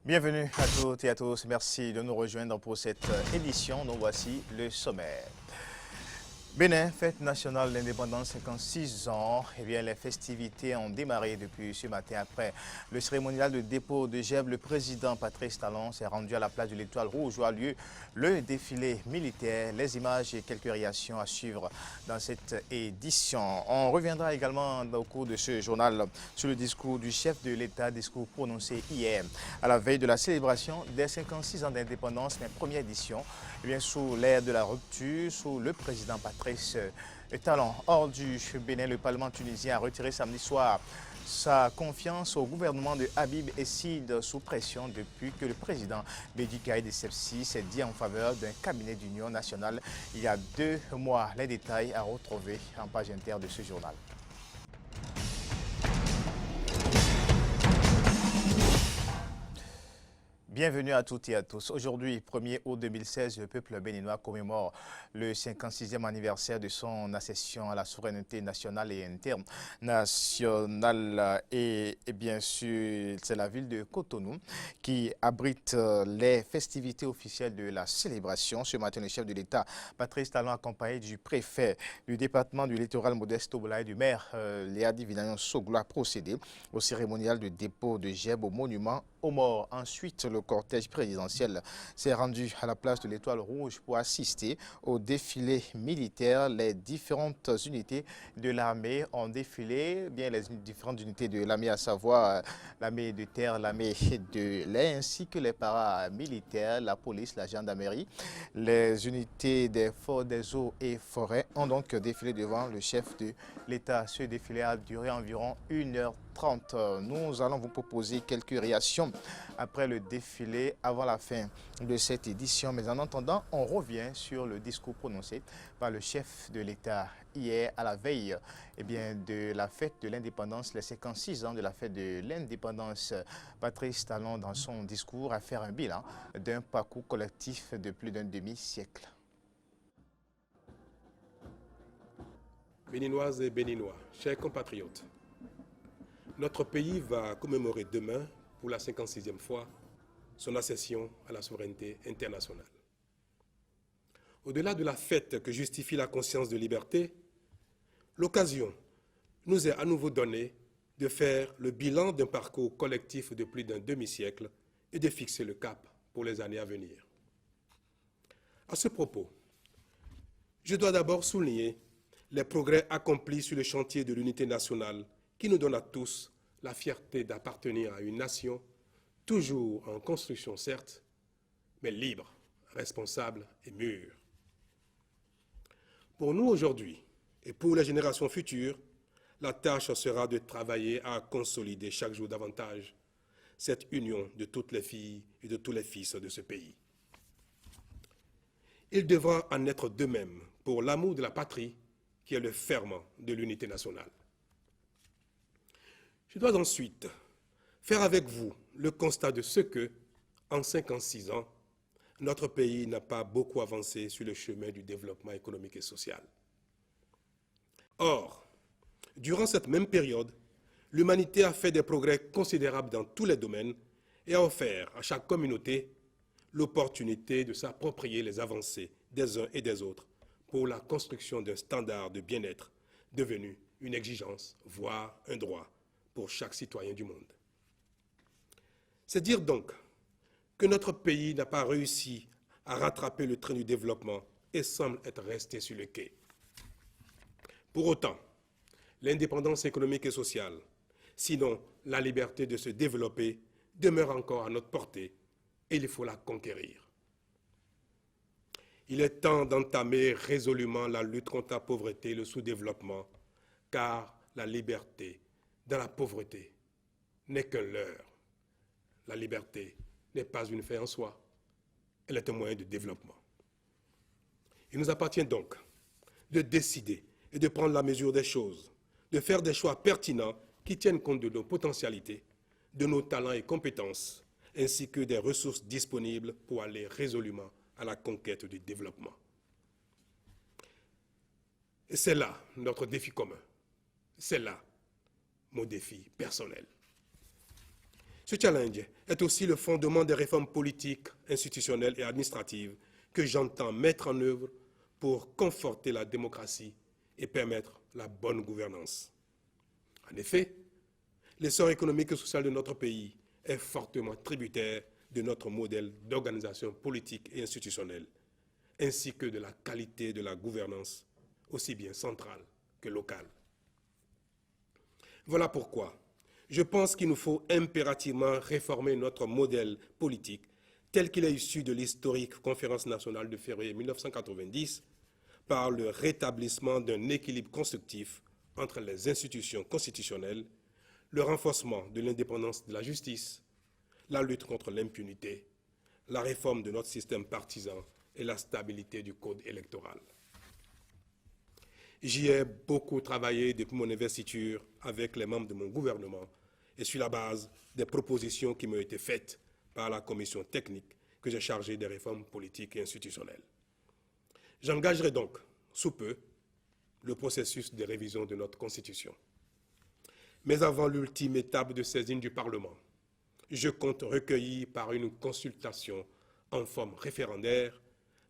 Bienvenue à toutes et à tous. Merci de nous rejoindre pour cette édition. Nous voici le sommaire. Bénin, fête nationale de l'indépendance, 56 ans. Eh bien, les festivités ont démarré depuis ce matin. Après le cérémonial de dépôt de GEB, le président Patrice Talon s'est rendu à la place de l'Étoile Rouge où a lieu le défilé militaire. Les images et quelques réactions à suivre dans cette édition. On reviendra également au cours de ce journal sur le discours du chef de l'État, discours prononcé hier à la veille de la célébration des 56 ans d'indépendance, mais première édition, eh bien, sous l'ère de la rupture, sous le président Patrice Talon. Hors du Bénin, le Parlement tunisien a retiré samedi soir sa confiance au gouvernement de Habib Essid sous pression depuis que le président Bédi Caïd Essebsi s'est dit en faveur d'un cabinet d'union nationale il y a 2 mois. Les détails à retrouver en page inter de ce journal. Bienvenue à toutes et à tous. Aujourd'hui, 1er août 2016, le peuple béninois commémore le 56e anniversaire de son accession à la souveraineté nationale et internationale. Et bien sûr, c'est la ville de Cotonou qui abrite les festivités officielles de la célébration. Ce matin, le chef de l'État, Patrice Talon, accompagné du préfet du département du littoral Modeste Obola et du maire Léadi Vinayon Soglo, a procédé au cérémonial de dépôt de GEB au monument aux morts. Ensuite, le cortège présidentiel s'est rendu à la place de l'Étoile Rouge pour assister au défilé militaire. Les différentes unités de l'armée ont défilé, bien les différentes unités de l'armée, à savoir l'armée de terre, l'armée de l'air, ainsi que les paramilitaires, la police, la gendarmerie. Les unités des forces des eaux et forêts ont donc défilé devant le chef de l'État. Ce défilé a duré environ 1h30. Nous allons vous proposer quelques réactions après le défilé avant la fin de cette édition. Mais en attendant, on revient sur le discours prononcé par le chef de l'État hier à la veille de la fête de l'indépendance, les 56 ans de la fête de l'indépendance. Patrice Talon, dans son discours, a fait un bilan d'un parcours collectif de plus d'un demi-siècle. Béninoises et Béninois, chers compatriotes, notre pays va commémorer demain, pour la 56e fois, son accession à la souveraineté internationale. Au-delà de la fête que justifie la conscience de liberté, l'occasion nous est à nouveau donnée de faire le bilan d'un parcours collectif de plus d'un demi-siècle et de fixer le cap pour les années à venir. À ce propos, je dois d'abord souligner les progrès accomplis sur le chantier de l'unité nationale qui nous donne à tous la fierté d'appartenir à une nation toujours en construction certes, mais libre, responsable et mûre. Pour nous aujourd'hui et pour les générations futures, la tâche sera de travailler à consolider chaque jour davantage cette union de toutes les filles et de tous les fils de ce pays. Il devra en être de même pour l'amour de la patrie qui est le ferment de l'unité nationale. Je dois ensuite faire avec vous le constat de ce que, en 56 ans, notre pays n'a pas beaucoup avancé sur le chemin du développement économique et social. Or, durant cette même période, l'humanité a fait des progrès considérables dans tous les domaines et a offert à chaque communauté l'opportunité de s'approprier les avancées des uns et des autres pour la construction d'un standard de bien-être devenu une exigence, voire un droit pour chaque citoyen du monde. C'est dire donc que notre pays n'a pas réussi à rattraper le train du développement et semble être resté sur le quai. Pour autant, l'indépendance économique et sociale, sinon la liberté de se développer, demeure encore à notre portée et il faut la conquérir. Il est temps d'entamer résolument la lutte contre la pauvreté et le sous-développement, car la liberté dans la pauvreté n'est qu'un leurre. La liberté n'est pas une fin en soi, elle est un moyen de développement. Il nous appartient donc de décider et de prendre la mesure des choses, de faire des choix pertinents qui tiennent compte de nos potentialités, de nos talents et compétences, ainsi que des ressources disponibles pour aller résolument à la conquête du développement. Et c'est là notre défi commun. C'est là mon défi personnel. Ce challenge est aussi le fondement des réformes politiques, institutionnelles et administratives que j'entends mettre en œuvre pour conforter la démocratie et permettre la bonne gouvernance. En effet, l'essor économique et social de notre pays est fortement tributaire de notre modèle d'organisation politique et institutionnelle, ainsi que de la qualité de la gouvernance, aussi bien centrale que locale. Voilà pourquoi je pense qu'il nous faut impérativement réformer notre modèle politique tel qu'il est issu de l'historique Conférence nationale de février 1990 par le rétablissement d'un équilibre constructif entre les institutions constitutionnelles, le renforcement de l'indépendance de la justice, la lutte contre l'impunité, la réforme de notre système partisan et la stabilité du code électoral. J'y ai beaucoup travaillé depuis mon investiture avec les membres de mon gouvernement et sur la base des propositions qui m'ont été faites par la commission technique que j'ai chargée des réformes politiques et institutionnelles. J'engagerai donc, sous peu, le processus de révision de notre Constitution. Mais avant l'ultime étape de saisine du Parlement, je compte recueillir par une consultation en forme référendaire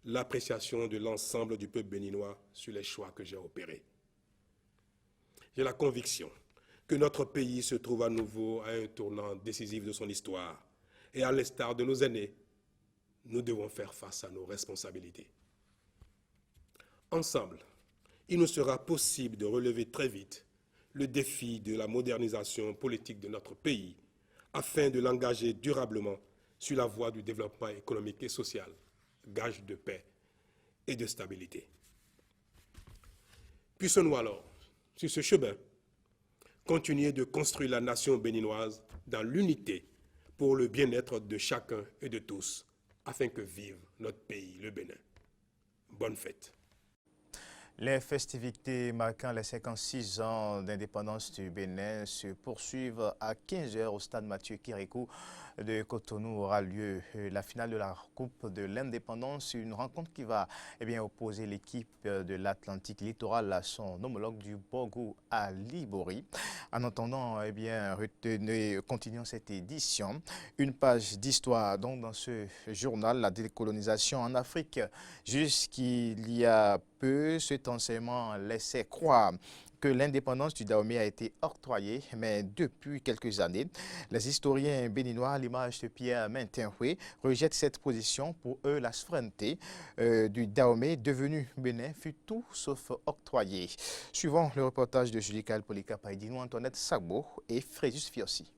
l'appréciation de l'ensemble du peuple béninois sur les choix que j'ai opérés. J'ai la conviction que notre pays se trouve à nouveau à un tournant décisif de son histoire et à l'instar de nos aînés, nous devons faire face à nos responsabilités. Ensemble, il nous sera possible de relever très vite le défi de la modernisation politique de notre pays afin de l'engager durablement sur la voie du développement économique et social, gage de paix et de stabilité. Puissions-nous alors, sur ce chemin, continuer de construire la nation béninoise dans l'unité pour le bien-être de chacun et de tous, afin que vive notre pays, le Bénin. Bonne fête. Les festivités marquant les 56 ans d'indépendance du Bénin se poursuivent à 15 h au stade Mathieu Kérékou de Cotonou. Aura lieu la finale de la Coupe de l'Indépendance, une rencontre qui va opposer l'équipe de l'Atlantique Littoral à son homologue du Borgou à Libori. En attendant, continuons cette édition. Une page d'histoire donc dans ce journal, la décolonisation en Afrique. Jusqu'il y a peu, cet enseignement laissait croire que l'indépendance du Dahomey a été octroyée, mais depuis quelques années, les historiens béninois, à l'image de Pierre Maintinhué, rejettent cette position. Pour eux, la souveraineté du Dahomey, devenu Bénin, fut tout sauf octroyée. Suivant le reportage de Julie Polika Païdinou, Antoinette Sagbo et Fréjus Fiossi.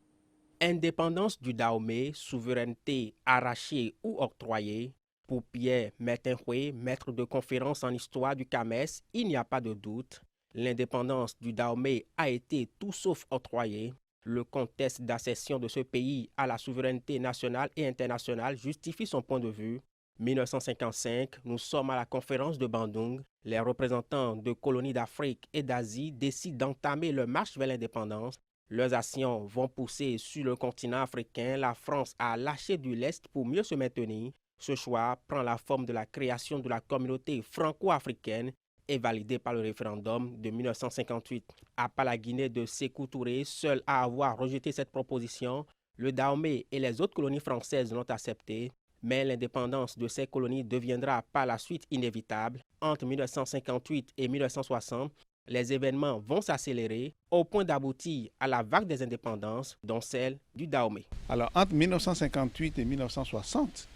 Indépendance du Dahomey, souveraineté arrachée ou octroyée. Pour Pierre Maintinhué, maître de conférence en histoire du CAMES, il n'y a pas de doute. L'indépendance du Dahomey a été tout sauf octroyée. Le contexte d'accession de ce pays à la souveraineté nationale et internationale justifie son point de vue. 1955, nous sommes à la conférence de Bandung. Les représentants de colonies d'Afrique et d'Asie décident d'entamer leur marche vers l'indépendance. Leurs actions vont pousser sur le continent africain la France à lâcher du lest pour mieux se maintenir. Ce choix prend la forme de la création de la communauté franco-africaine et validé par le référendum de 1958. À part la Guinée de Sékou Touré, seul à avoir rejeté cette proposition, le Dahomey et les autres colonies françaises l'ont accepté, mais l'indépendance de ces colonies deviendra par la suite inévitable. Entre 1958 et 1960, les événements vont s'accélérer au point d'aboutir à la vague des indépendances, dont celle du Dahomey. Alors, entre 1958 et 1960,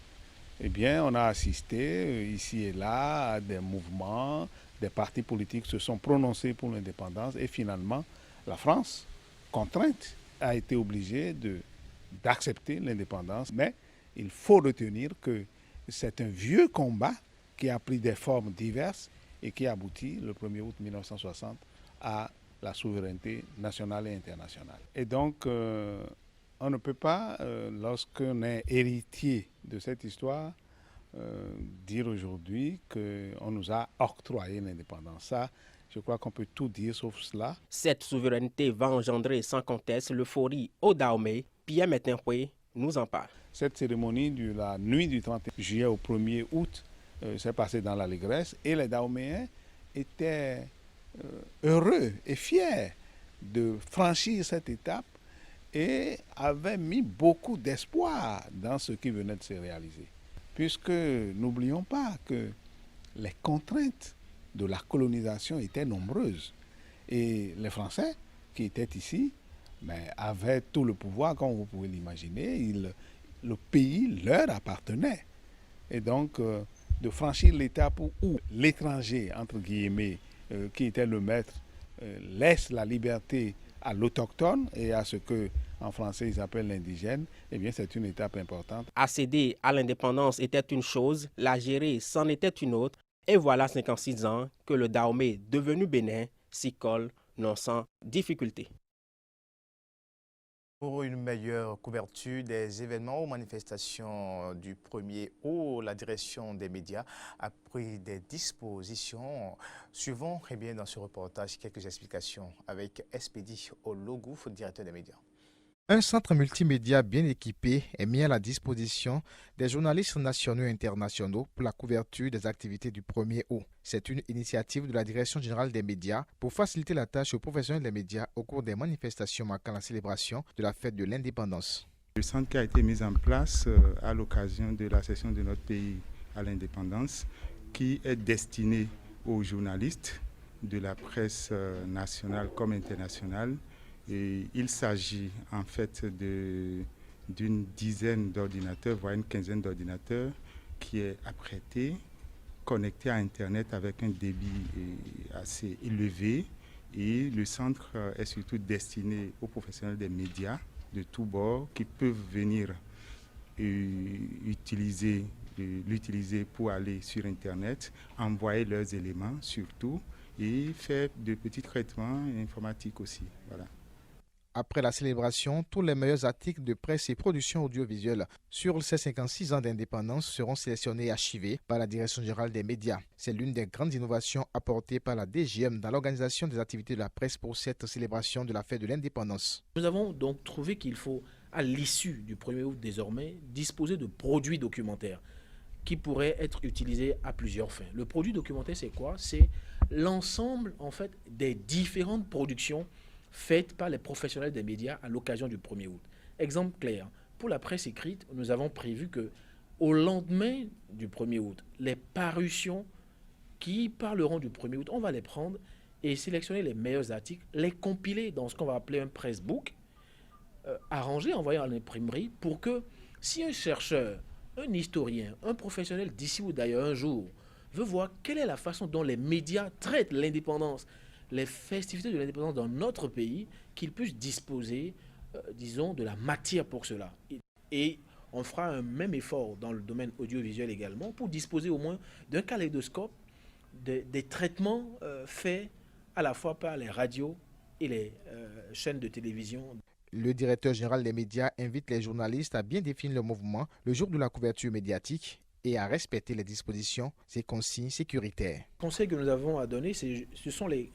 on a assisté ici et là à des mouvements, des partis politiques se sont prononcés pour l'indépendance et finalement, la France, contrainte, a été obligée d'accepter l'indépendance. Mais il faut retenir que c'est un vieux combat qui a pris des formes diverses et qui aboutit le 1er août 1960 à la souveraineté nationale et internationale. Et donc, on ne peut pas, lorsqu'on est héritier de cette histoire, dire aujourd'hui qu'on nous a octroyé l'indépendance. Ça, je crois qu'on peut tout dire sauf cela. Cette souveraineté va engendrer sans conteste l'euphorie au Dahomey. Pierre Maintinhué nous en parle. Cette cérémonie de la nuit du 31 juillet au 1er août s'est passée dans l'allégresse et les Dahoméens étaient heureux et fiers de franchir cette étape et avait mis beaucoup d'espoir dans ce qui venait de se réaliser. Puisque n'oublions pas que les contraintes de la colonisation étaient nombreuses. Et les Français qui étaient ici avaient tout le pouvoir, comme vous pouvez l'imaginer. Le pays leur appartenait. Et donc, de franchir l'étape où l'étranger, entre guillemets, qui était le maître, laisse la liberté à l'autochtone et à ce que en français ils appellent l'indigène, eh bien c'est une étape importante. Accéder à l'indépendance était une chose, la gérer c'en était une autre, et voilà 56 ans que le Dahomey, devenu Bénin, s'y colle non sans difficulté. Pour une meilleure couverture des événements ou manifestations du 1er août, la direction des médias a pris des dispositions. Suivons dans ce reportage quelques explications avec Espédi Ologu, directeur des médias. Un centre multimédia bien équipé est mis à la disposition des journalistes nationaux et internationaux pour la couverture des activités du 1er août. C'est une initiative de la Direction générale des médias pour faciliter la tâche aux professionnels des médias au cours des manifestations marquant la célébration de la fête de l'indépendance. Le centre qui a été mis en place à l'occasion de la cession de notre pays à l'indépendance, qui est destiné aux journalistes de la presse nationale comme internationale. Et il s'agit en fait d'une dizaine d'ordinateurs, voire une quinzaine d'ordinateurs qui est apprêté, connecté à Internet avec un débit assez élevé. Et le centre est surtout destiné aux professionnels des médias de tous bords qui peuvent venir l'utiliser pour aller sur Internet, envoyer leurs éléments surtout et faire de petits traitements informatiques aussi. Voilà. Après la célébration, tous les meilleurs articles de presse et production audiovisuelle sur ces 56 ans d'indépendance seront sélectionnés et archivés par la Direction générale des médias. C'est l'une des grandes innovations apportées par la DGM dans l'organisation des activités de la presse pour cette célébration de la fête de l'indépendance. Nous avons donc trouvé qu'il faut, à l'issue du 1er août désormais, disposer de produits documentaires qui pourraient être utilisés à plusieurs fins. Le produit documentaire, c'est quoi? C'est l'ensemble en fait des différentes productions faites par les professionnels des médias à l'occasion du 1er août. Exemple clair, pour la presse écrite, nous avons prévu que au lendemain du 1er août, les parutions qui parleront du 1er août, on va les prendre et sélectionner les meilleurs articles, les compiler dans ce qu'on va appeler un pressbook, arranger, envoyer à l'imprimerie pour que si un chercheur, un historien, un professionnel d'ici ou d'ailleurs un jour veut voir quelle est la façon dont les médias traitent l'indépendance, les festivités de l'indépendance dans notre pays, qu'ils puissent disposer, disons, de la matière pour cela. Et on fera un même effort dans le domaine audiovisuel également pour disposer au moins d'un kaléidoscope des traitements faits à la fois par les radios et les chaînes de télévision. Le directeur général des médias invite les journalistes à bien définir le mouvement le jour de la couverture médiatique et à respecter les dispositions et consignes sécuritaires. Le conseil que nous avons à donner, ce sont les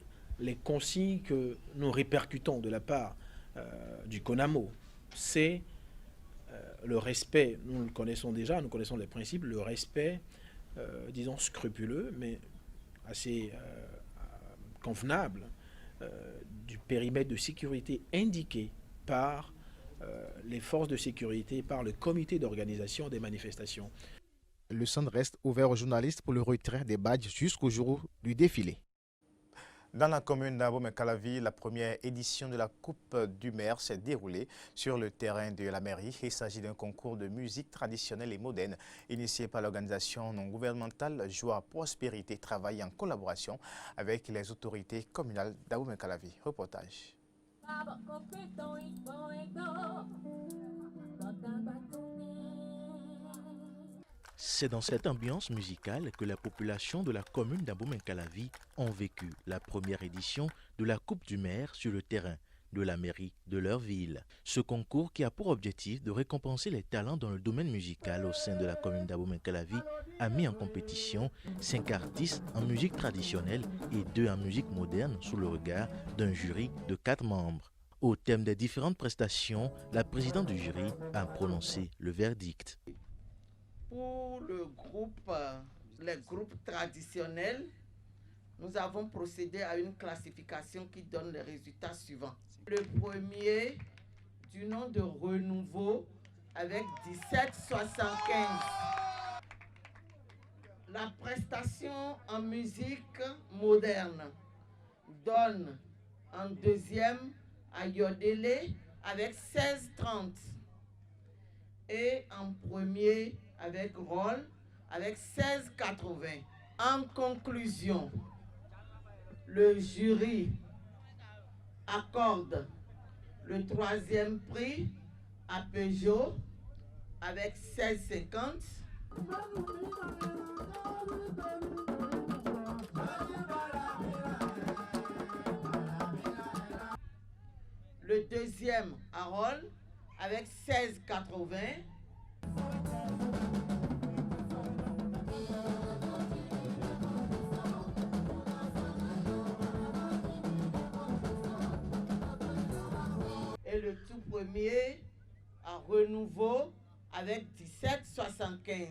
consignes que nous répercutons de la part du CONAMO. C'est le respect, nous le connaissons déjà, nous connaissons les principes, le respect, disons, scrupuleux, mais assez convenable du périmètre de sécurité indiqué par les forces de sécurité, par le comité d'organisation des manifestations. Le centre reste ouvert aux journalistes pour le retrait des badges jusqu'au jour du défilé. Dans la commune d'Abomey-Calavi, la première édition de la Coupe du maire s'est déroulée sur le terrain de la mairie. Il s'agit d'un concours de musique traditionnelle et moderne initié par l'organisation non gouvernementale Joie Prospérité, travaille en collaboration avec les autorités communales d'Abomey-Calavi. Reportage. C'est dans cette ambiance musicale que la population de la commune d'Abomey-Calavi ont vécu la première édition de la Coupe du maire sur le terrain de la mairie de leur ville. Ce concours qui a pour objectif de récompenser les talents dans le domaine musical au sein de la commune d'Abomey-Calavi a mis en compétition 5 artistes en musique traditionnelle et 2 en musique moderne sous le regard d'un jury de 4 membres. Au thème des différentes prestations, la présidente du jury a prononcé le verdict. Pour les groupes traditionnels, nous avons procédé à une classification qui donne les résultats suivants. Le premier, du nom de Renouveau avec 17,75. La prestation en musique moderne donne en deuxième à Yodele avec 16,30 et en premier avec Roll avec 16,80. En conclusion, le jury accorde le troisième prix à Peugeot avec 16,50. Le deuxième à Roll avec 16,80. Et le tout premier à Renouveau avec 17,75.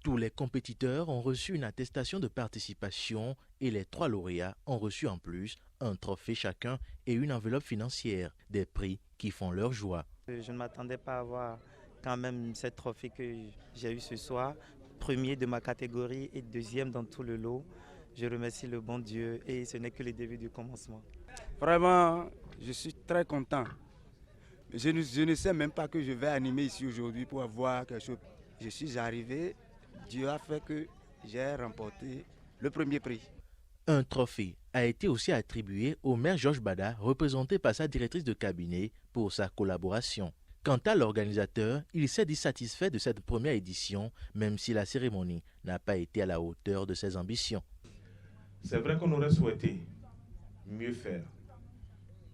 Tous les compétiteurs ont reçu une attestation de participation et les 3 lauréats ont reçu en plus un trophée chacun et une enveloppe financière, des prix qui font leur joie. Je ne m'attendais pas à avoir quand même cette trophée que j'ai eu ce soir, premier de ma catégorie et deuxième dans tout le lot. Je remercie le bon Dieu et ce n'est que le début du commencement. Vraiment, je suis très content. Je ne sais même pas que je vais animer ici aujourd'hui pour avoir quelque chose. Je suis arrivé, Dieu a fait que j'ai remporté le premier prix. Un trophée a été aussi attribué au maire Georges Bada, représenté par sa directrice de cabinet pour sa collaboration. Quant à l'organisateur, il s'est dit satisfait de cette première édition, même si la cérémonie n'a pas été à la hauteur de ses ambitions. C'est vrai qu'on aurait souhaité mieux faire,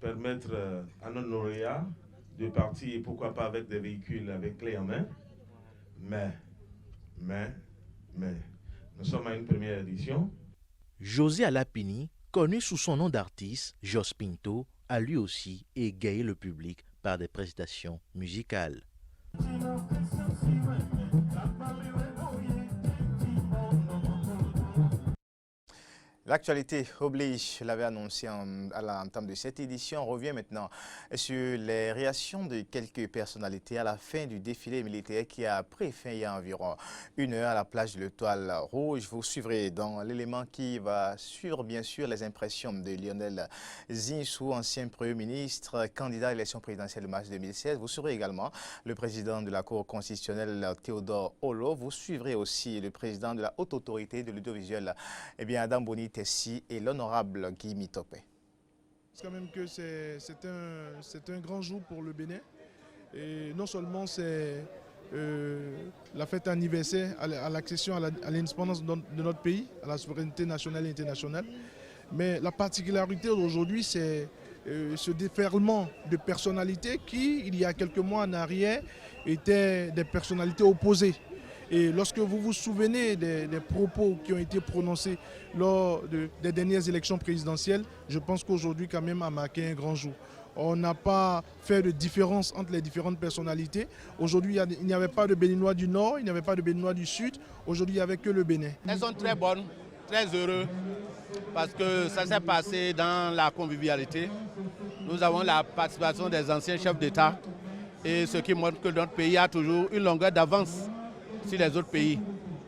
permettre à nos lauréats de partir, pourquoi pas avec des véhicules avec clé en main, mais, nous sommes à une première édition. José Alapini, connu sous son nom d'artiste, Jos Pinto, a lui aussi égayé le public par des prestations musicales. L'actualité oblige, je l'avais annoncé à l'entame de cette édition. On revient maintenant sur les réactions de quelques personnalités à la fin du défilé militaire qui a pris fin il y a environ 1 heure à la plage de l'Étoile Rouge. Vous suivrez dans l'élément qui va suivre bien sûr les impressions de Lionel Zinsou, ancien Premier ministre, candidat à l'élection présidentielle de mars 2016. Vous suivrez également le président de la Cour constitutionnelle Théodore Olo. Vous suivrez aussi le président de la Haute Autorité de l'Audiovisuel, Adam Boni Tessi, et l'honorable Guy Mitopé. C'est quand même que c'est un grand jour pour le Bénin. Et non seulement c'est la fête anniversaire à l'accession à l'indépendance de notre pays, à la souveraineté nationale et internationale, mais la particularité d'aujourd'hui, c'est ce déferlement de personnalités qui, il y a quelques mois en arrière, étaient des personnalités opposées. Et lorsque vous vous souvenez des propos qui ont été prononcés lors des dernières élections présidentielles, je pense qu'aujourd'hui quand même a marqué un grand jour. On n'a pas fait de différence entre les différentes personnalités. Aujourd'hui, il n'y avait pas de Béninois du Nord, il n'y avait pas de Béninois du Sud. Aujourd'hui, il n'y avait que le Bénin. Elles sont très bonnes, très heureux, parce que ça s'est passé dans la convivialité. Nous avons la participation des anciens chefs d'État, et ce qui montre que notre pays a toujours une longueur d'avance sur les autres pays.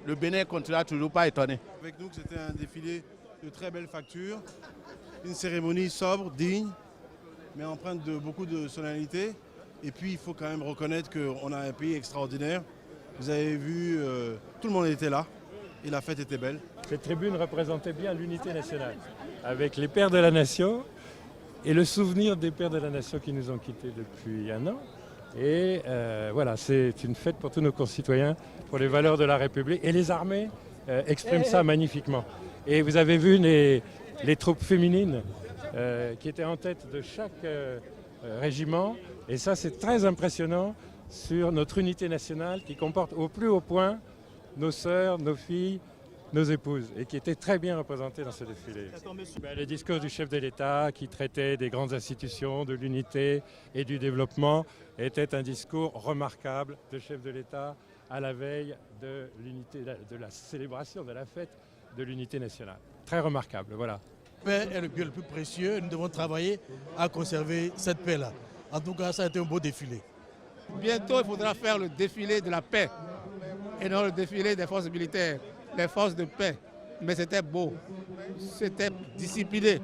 Le Bénin continuera toujours pas étonné. Avec nous, c'était un défilé de très belle facture, une cérémonie sobre, digne, mais empreinte de beaucoup de solennité. Et puis, il faut quand même reconnaître qu'on a un pays extraordinaire. Vous avez vu, tout le monde était là et la fête était belle. Cette tribune représentait bien l'unité nationale, avec les pères de la nation et le souvenir des pères de la nation qui nous ont quittés depuis 1 an. Et voilà, c'est une fête pour tous nos concitoyens, pour les valeurs de la République. Et les armées expriment ça magnifiquement. Et vous avez vu les troupes féminines qui étaient en tête de chaque régiment. Et ça, c'est très impressionnant sur notre unité nationale qui comporte au plus haut point nos sœurs, nos filles, nos épouses, et qui étaient très bien représentées dans ce défilé. Le discours du chef de l'État qui traitait des grandes institutions, de l'unité et du développement était un discours remarquable de chef de l'État à la veille de l'unité, de la célébration de la fête de l'unité nationale. Très remarquable, voilà. paix est le bien le plus précieux. Nous devons travailler à conserver cette paix-là. En tout cas, ça a été un beau défilé. Bientôt, il faudra faire le défilé de la paix et non le défilé des forces militaires, les forces de paix. Mais c'était beau, c'était discipliné.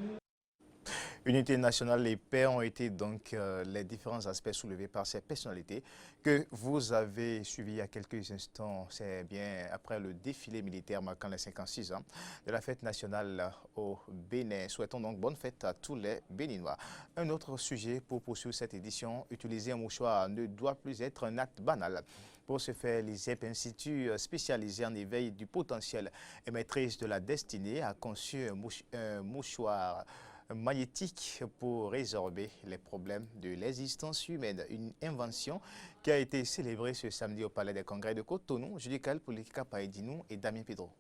Unité nationale et paix ont été donc les différents aspects soulevés par ces personnalités que vous avez suivis il y a quelques instants. C'est bien après le défilé militaire marquant les 56 ans de la fête nationale au Bénin. Souhaitons donc bonne fête à tous les Béninois. Un autre sujet pour poursuivre cette édition, utiliser un mouchoir ne doit plus être un acte banal. Pour ce faire, l'ISEP, institut spécialisé en éveil du potentiel et maîtrise de la destinée, a conçu un mouchoir magnétique pour résorber les problèmes de l'existence humaine. Une invention qui a été célébrée ce samedi au Palais des Congrès de Cotonou. Judical Politika Paedinou et Damien Pedro.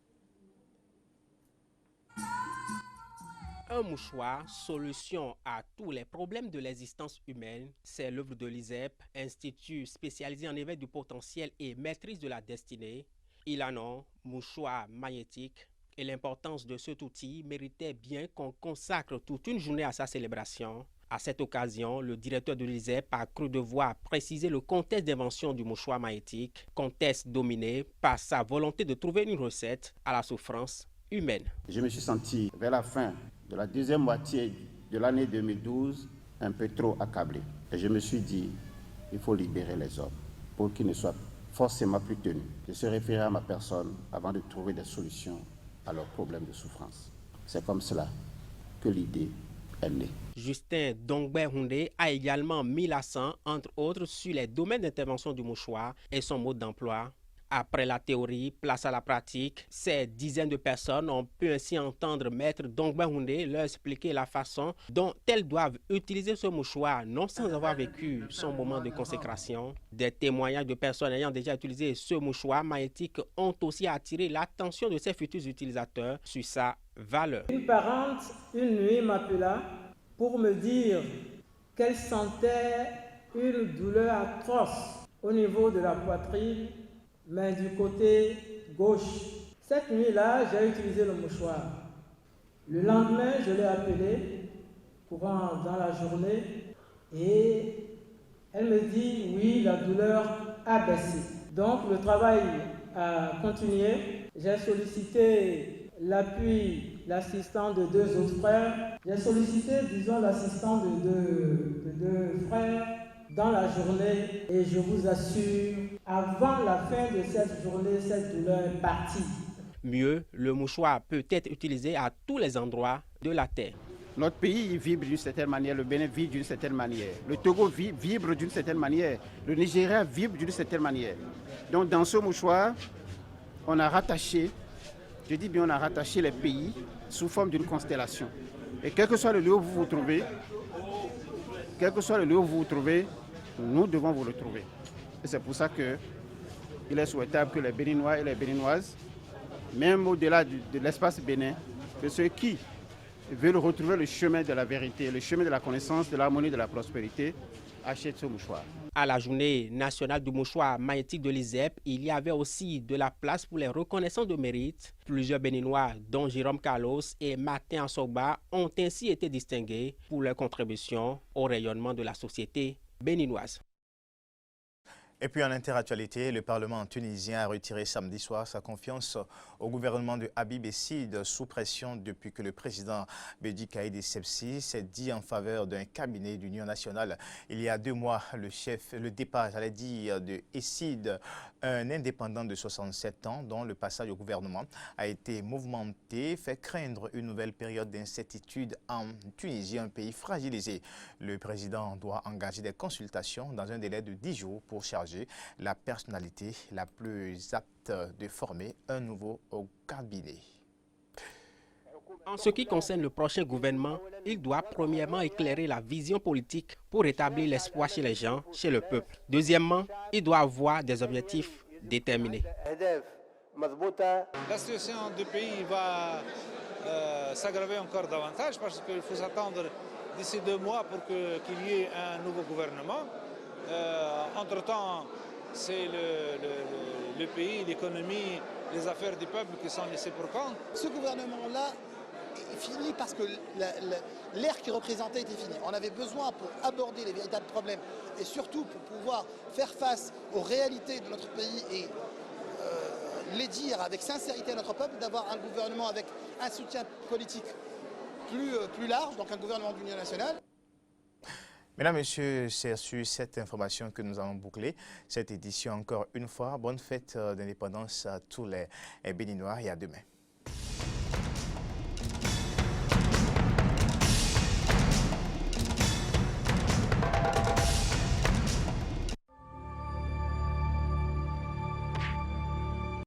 Un mouchoir, solution à tous les problèmes de l'existence humaine, c'est l'œuvre de l'ISEP, institut spécialisé en éveil du potentiel et maîtrise de la destinée. Il a nom mouchoir magnétique. Et l'importance de cet outil méritait bien qu'on consacre toute une journée à sa célébration. À cette occasion, le directeur de l'ISEP a cru devoir préciser le contexte d'invention du mouchoir magnétique, contexte dominé par sa volonté de trouver une recette à la souffrance humaine. Je me suis senti, vers la fin de la deuxième moitié de l'année 2012, un peu trop accablé. Et je me suis dit, il faut libérer les hommes pour qu'ils ne soient forcément plus tenus de se référer à ma personne avant de trouver des solutions à leurs problèmes de souffrance. C'est comme cela que l'idée est née. Justin Dongbe-Houndé a également mis l'accent, entre autres, sur les domaines d'intervention du mouchoir et son mode d'emploi. Après la théorie, place à la pratique. Ces dizaines de personnes ont pu ainsi entendre Maître Dongbe-Houndé leur expliquer la façon dont elles doivent utiliser ce mouchoir, non sans avoir vécu son moment de consécration. Des témoignages de personnes ayant déjà utilisé ce mouchoir magnétique ont aussi attiré l'attention de ces futurs utilisateurs sur sa valeur. Une parente, une nuit, m'appela pour me dire qu'elle sentait une douleur atroce au niveau de la poitrine, mais du côté gauche. Cette nuit-là, j'ai utilisé le mouchoir. Le lendemain, je l'ai appelée courant dans la journée et elle me dit oui, la douleur a baissé. Donc le travail a continué. J'ai sollicité l'appui, l'assistant de deux autres frères. J'ai sollicité, disons, l'assistant de deux frères dans la journée et je vous assure, avant la fin de cette journée, cette douleur est partie. Mieux, le mouchoir peut être utilisé à tous les endroits de la terre. Notre pays vibre d'une certaine manière, le Bénin vibre d'une certaine manière, le Togo vibre d'une certaine manière, le Nigeria vibre d'une certaine manière. Donc dans ce mouchoir, on a rattaché, je dis bien on a rattaché les pays sous forme d'une constellation. Et quel que soit le lieu où vous vous trouvez, nous devons vous retrouver. Et c'est pour ça qu'il est souhaitable que les Béninois et les Béninoises, même au-delà de l'espace Bénin, que ceux qui veulent retrouver le chemin de la vérité, le chemin de la connaissance, de l'harmonie, de la prospérité, achètent ce mouchoir. À la journée nationale du mouchoir magnétique de l'ISEP, il y avait aussi de la place pour les reconnaissances de mérite. Plusieurs Béninois, dont Jérôme Carlos et Martin Asogba, ont ainsi été distingués pour leur contribution au rayonnement de la société béninoise. Et puis en interactualité, le Parlement tunisien a retiré samedi soir sa confiance au gouvernement de Habib Essid sous pression depuis que le président Bédi Caïd Essebsi s'est dit en faveur d'un cabinet d'union nationale. Il y a 2 mois, le départ, j'allais dire, de Essid, un indépendant de 67 ans dont le passage au gouvernement a été mouvementé, fait craindre une nouvelle période d'incertitude en Tunisie, un pays fragilisé. Le président doit engager des consultations dans un délai de 10 jours pour charger la personnalité la plus apte de former un nouveau cabinet. En ce qui concerne le prochain gouvernement, il doit premièrement éclairer la vision politique pour rétablir l'espoir chez les gens, chez le peuple. Deuxièmement, il doit avoir des objectifs déterminés. La situation du pays va s'aggraver encore davantage parce qu'il faut s'attendre d'ici 2 mois pour qu'il y ait un nouveau gouvernement. Entre-temps, c'est le pays, l'économie, les affaires du peuple qui sont laissées pour compte. Ce gouvernement-là est fini parce que l'ère qui représentait était finie. On avait besoin pour aborder les véritables problèmes et surtout pour pouvoir faire face aux réalités de notre pays et les dire avec sincérité à notre peuple, d'avoir un gouvernement avec un soutien politique plus large, donc un gouvernement d'union nationale. Mesdames, Messieurs, c'est sur cette information que nous allons boucler cette édition encore une fois. Bonne fête d'indépendance à tous les Béninois et à demain.